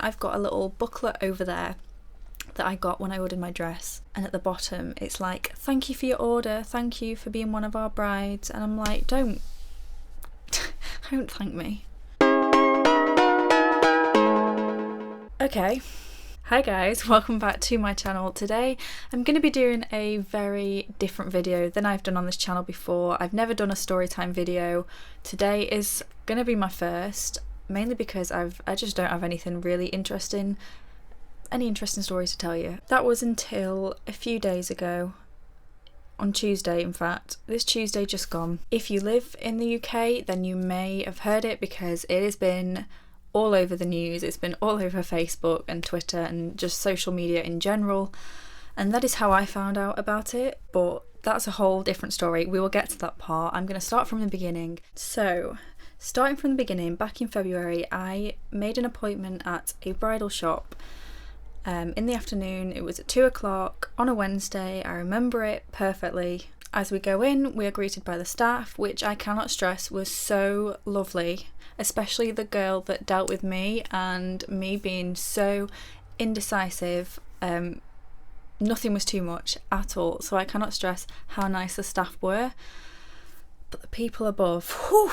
I've got a little booklet over there that I got when I ordered my dress, and at the bottom it's like, thank you for your order, thank you for being one of our brides, and I'm like, don't thank me. Okay, hi guys, welcome back to my channel. Today I'm going to be doing a very different video than I've done on this channel before. I've never done a storytime video. Today is going to be my first, mainly because I just don't have anything really interesting stories to tell you. That was until a few days ago, on Tuesday in fact, this Tuesday just gone. If you live in the UK then you may have heard it because it has been all over the news, it's been all over Facebook and Twitter and just social media in general, and that is how I found out about it, but that's a whole different story. We will get to that part. I'm going to start from the beginning. So starting from the beginning, back in February I made an appointment at a bridal shop in the afternoon. It was at 2 o'clock on a Wednesday. I remember it perfectly. As we go in, we are greeted by the staff, which I cannot stress was so lovely, especially the girl that dealt with me and me being so indecisive. Nothing was too much at all, so I cannot stress how nice the staff were. But the people above, whew.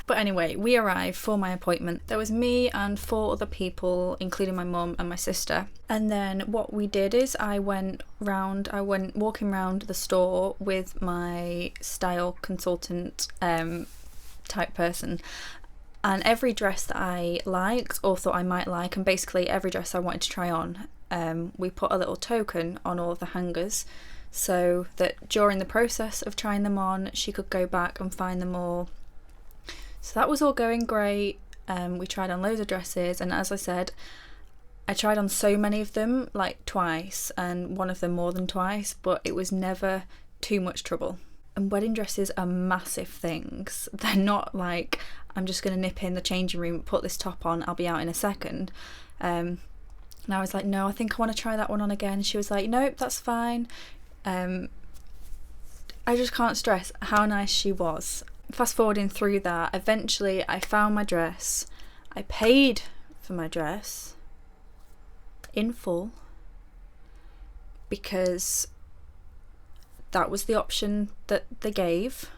But anyway, we arrived for my appointment. There was me and 4 other people, including my mum and my sister. And then what we did is I went walking around the store with my style consultant type person. And every dress that I liked or thought I might like, and basically every dress I wanted to try on, we put a little token on all of the hangers so that during the process of trying them on, she could go back and find them all. So that was all going great. We tried on loads of dresses, and as I said, I tried on so many of them, like twice, and one of them more than twice, but it was never too much trouble. And wedding dresses are massive things. They're not like, I'm just going to nip in the changing room, put this top on, I'll be out in a second. And I was like, no, I think I want to try that one on again. She was like, nope, that's fine. I just can't stress how nice she was. Fast forwarding through that, eventually I found my dress. I paid for my dress in full because that was the option that they gave.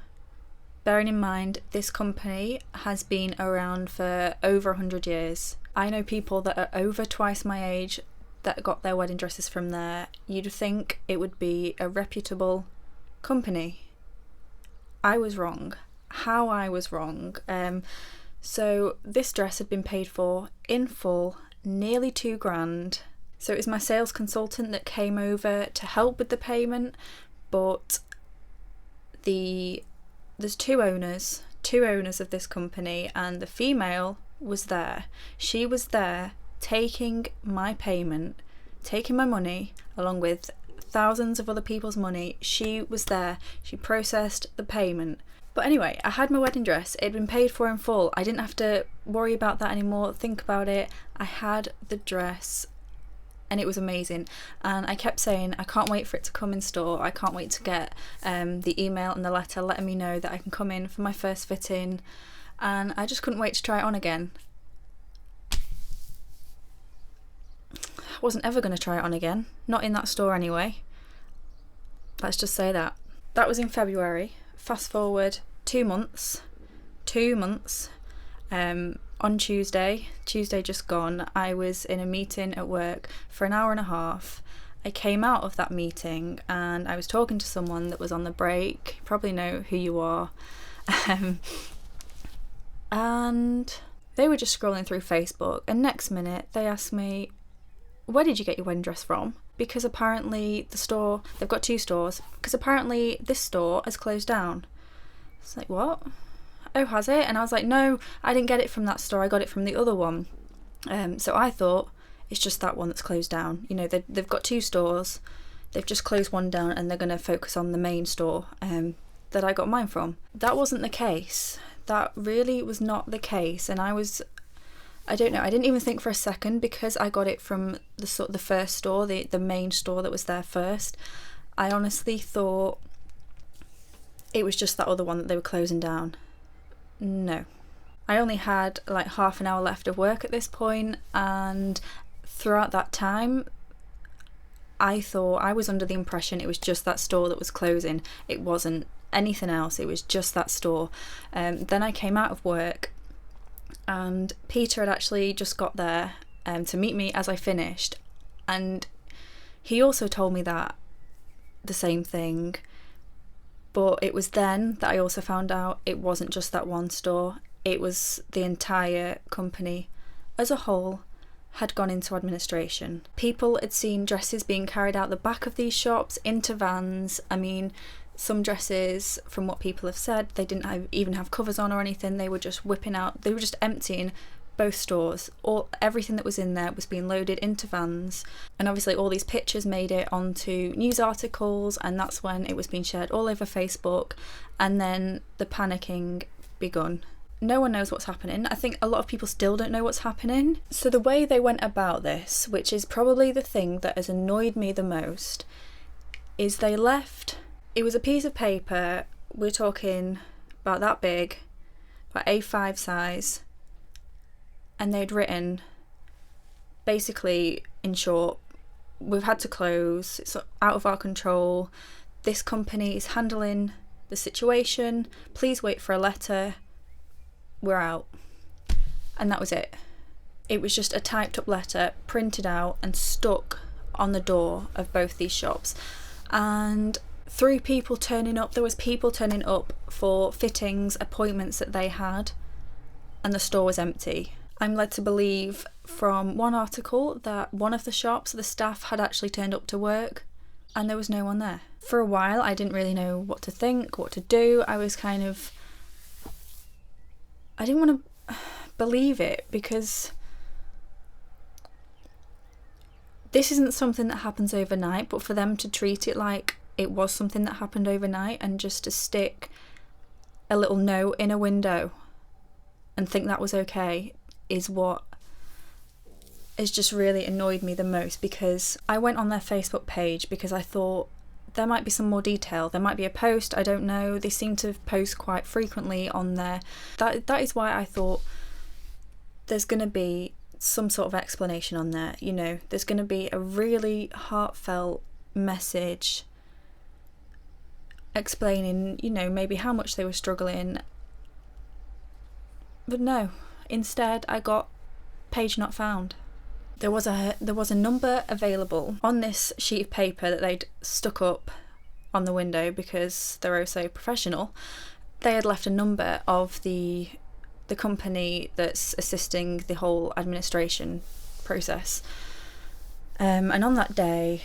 Bearing in mind, this company has been around for over 100 years. I know people that are over twice my age that got their wedding dresses from there. You'd think it would be a reputable company. I was wrong. How I was wrong. So this dress had been paid for in full, nearly $2,000. So it was my sales consultant that came over to help with the payment, but there's two owners of this company, and the female was there. She was there taking my payment, taking my money along with thousands of other people's money. She was there. She processed the payment. But anyway, I had my wedding dress. It had been paid for in full. I didn't have to worry about that anymore, think about it. I had the dress and it was amazing. And I kept saying, I can't wait for it to come in store. I can't wait to get the email and the letter letting me know that I can come in for my first fitting. And I just couldn't wait to try it on again. I wasn't ever going to try it on again. Not in that store anyway. Let's just say that. That was in February. Fast forward 2 months, on Tuesday just gone, I was in a meeting at work for an hour and a half. I came out of that meeting and I was talking to someone that was on the break. You probably know who you are. And they were just scrolling through Facebook, and next minute they asked me, where did you get your wedding dress from? Because apparently the store, they've got 2 stores, because apparently this store has closed down. It's like, what? Oh, has it? And I was like, no, I didn't get it from that store, I got it from the other one. So I thought, it's just that one that's closed down. You know, they've got 2 stores, they've just closed one down and they're going to focus on the main store that I got mine from. That wasn't the case. That really was not the case. And I don't know, I didn't even think for a second, because I got it from the first store, the main store that was there first. I honestly thought it was just that other one that they were closing down. No. I only had like half an hour left of work at this point, and throughout that time I was under the impression it was just that store that was closing. It wasn't anything else, it was just that store. Then I came out of work and Peter had actually just got there to meet me as I finished, and he also told me that the same thing, but it was then that I also found out it wasn't just that one store, it was the entire company as a whole had gone into administration. People had seen dresses being carried out the back of these shops into vans. I mean, some dresses, from what people have said, they didn't even have covers on or anything. They were just whipping out, they were just emptying both stores. Everything that was in there was being loaded into vans, and obviously all these pictures made it onto news articles, and that's when it was being shared all over Facebook, and then the panicking begun. No one knows what's happening. I think a lot of people still don't know what's happening. So the way they went about this, which is probably the thing that has annoyed me the most, is they left, it was a piece of paper, we're talking about that big, about A5 size, and they'd written, basically, in short, we've had to close, it's out of our control, this company is handling the situation, please wait for a letter, we're out. And that was it. It was just a typed up letter printed out and stuck on the door of both these shops, and through people turning up, there was people turning up for fittings, appointments that they had, and the store was empty. I'm led to believe from one article that one of the shops, the staff had actually turned up to work and there was no one there. For a while I didn't really know what to think, what to do. I didn't want to believe it, because this isn't something that happens overnight, but for them to treat it like it was something that happened overnight and just to stick a little note in a window and think that was okay is what has just really annoyed me the most. Because I went on their Facebook page because I thought there might be some more detail, there might be a post, I don't know. They seem to post quite frequently on there. That is why I thought there's going to be some sort of explanation on there, you know, there's going to be a really heartfelt message explaining, you know, maybe how much they were struggling. But no, instead I got page not found. There was a number available on this sheet of paper that they'd stuck up on the window because they're oh so professional. They had left a number of the company that's assisting the whole administration process. And on that day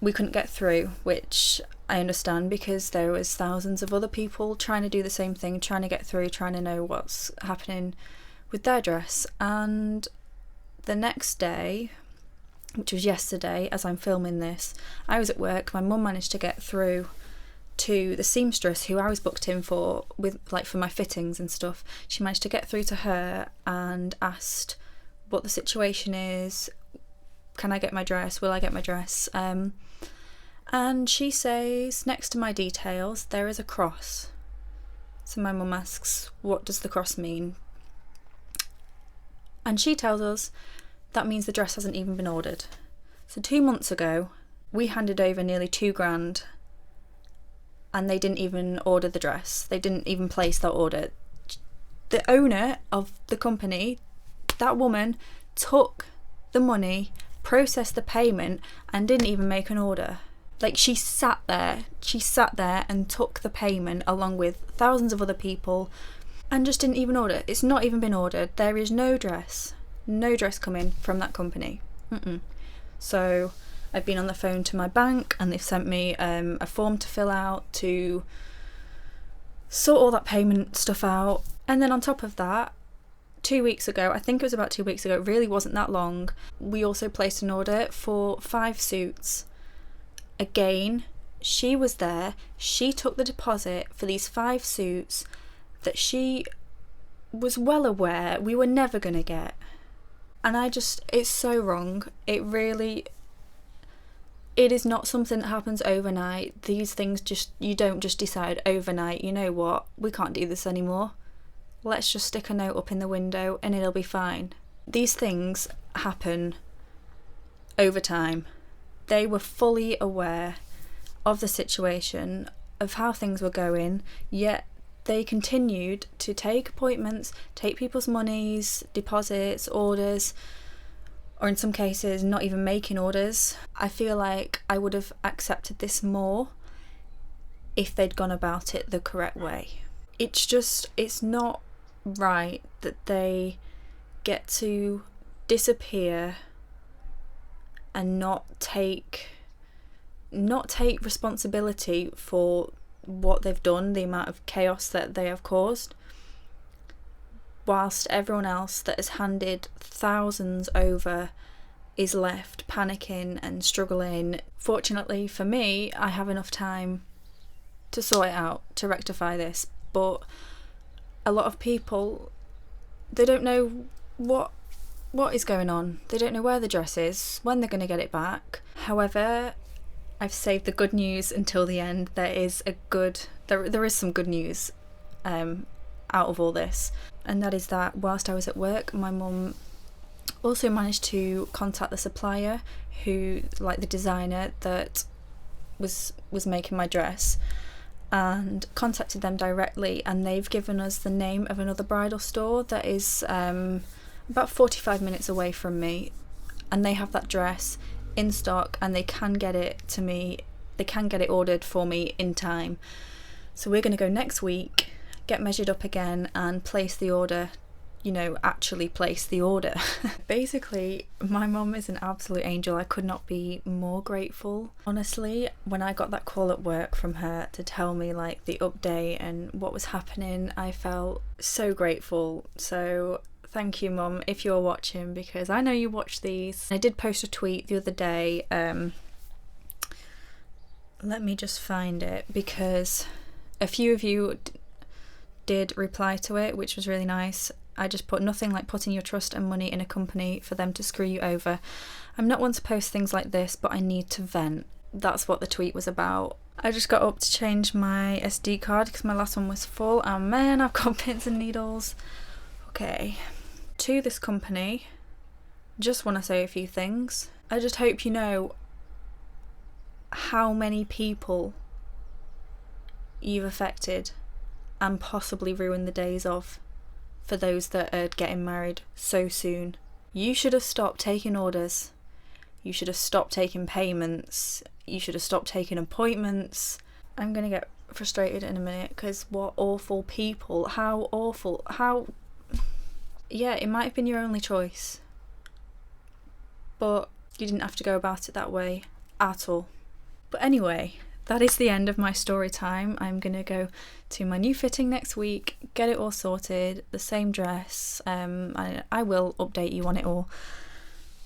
we couldn't get through, which I understand, because there was thousands of other people trying to do the same thing, trying to get through, trying to know what's happening with their dress. And the next day, which was yesterday as I'm filming this, I was at work. My mum managed to get through to the seamstress who I was booked in for, for my fittings and stuff. She managed to get through to her and asked what the situation is. Can I get my dress? Will I get my dress? And she says, next to my details there is a cross. So my mum asks, what does the cross mean? And she tells us that means the dress hasn't even been ordered. So 2 months ago we handed over nearly £2,000 and they didn't even order the dress. They didn't even place that order. The owner of the company, that woman, took the money, processed the payment, and didn't even make an order. Like, she sat there and took the payment along with thousands of other people and just didn't even order. It's not even been ordered. There is no dress coming from that company. So I've been on the phone to my bank and they've sent me a form to fill out to sort all that payment stuff out. And then on top of that, 2 weeks ago, I think it was about 2 weeks ago, it really wasn't that long, we also placed an order for 5 suits. Again, she was there, she took the deposit for these 5 suits that she was well aware we were never going to get. And it's so wrong. It is not something that happens overnight. These things you don't just decide overnight, you know what, we can't do this anymore. let's just stick a note up in the window and it'll be fine. These things happen over time. They were fully aware of the situation, of how things were going, yet they continued to take appointments, take people's monies, deposits, orders, or in some cases not even making orders. I feel like I would have accepted this more if they'd gone about it the correct way. It's not right that they get to disappear and not take responsibility for what they've done, the amount of chaos that they have caused, whilst everyone else that has handed thousands over is left panicking and struggling. Fortunately for me, I have enough time to sort it out, to rectify this, but a lot of people, they don't know what is going on. They don't know where the dress is, when they're going to get it back. However, I've saved the good news until the end. There is some good news out of all this, and that is that whilst I was at work, my mum also managed to contact the supplier, who, like the designer that was making my dress, and contacted them directly, and they've given us the name of another bridal store that is about 45 minutes away from me, and they have that dress in stock and they can get it to me, they can get it ordered for me in time. So we're going to go next week, get measured up again and place the order, actually place the order. Basically, my mum is an absolute angel. I could not be more grateful. Honestly, when I got that call at work from her to tell me like the update and what was happening, I felt so grateful. So thank you, Mum, if you're watching, because I know you watch these. I did post a tweet the other day. Let me just find it, because a few of you did reply to it, which was really nice. I just put, nothing like putting your trust and money in a company for them to screw you over. I'm not one to post things like this, but I need to vent. That's what the tweet was about. I just got up to change my SD card because my last one was full, and man, I've got pins and needles. Okay. To this company, just want to say a few things. I just hope you know how many people you've affected and possibly ruined the days of for those that are getting married so soon. You should have stopped taking orders. You should have stopped taking payments. You should have stopped taking appointments. I'm gonna get frustrated in a minute, because what awful people, how awful, yeah, it might have been your only choice, but you didn't have to go about it that way at all. But anyway, that is the end of my story time. I'm gonna go to my new fitting next week, get it all sorted, the same dress. I will update you on it all.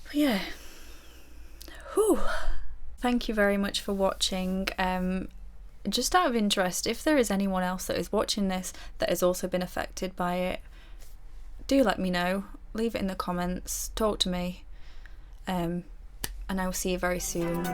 But yeah, whew. Thank you very much for watching. Just out of interest, if there is anyone else that is watching this that has also been affected by it, do let me know. Leave it in the comments, talk to me, and I will see you very soon.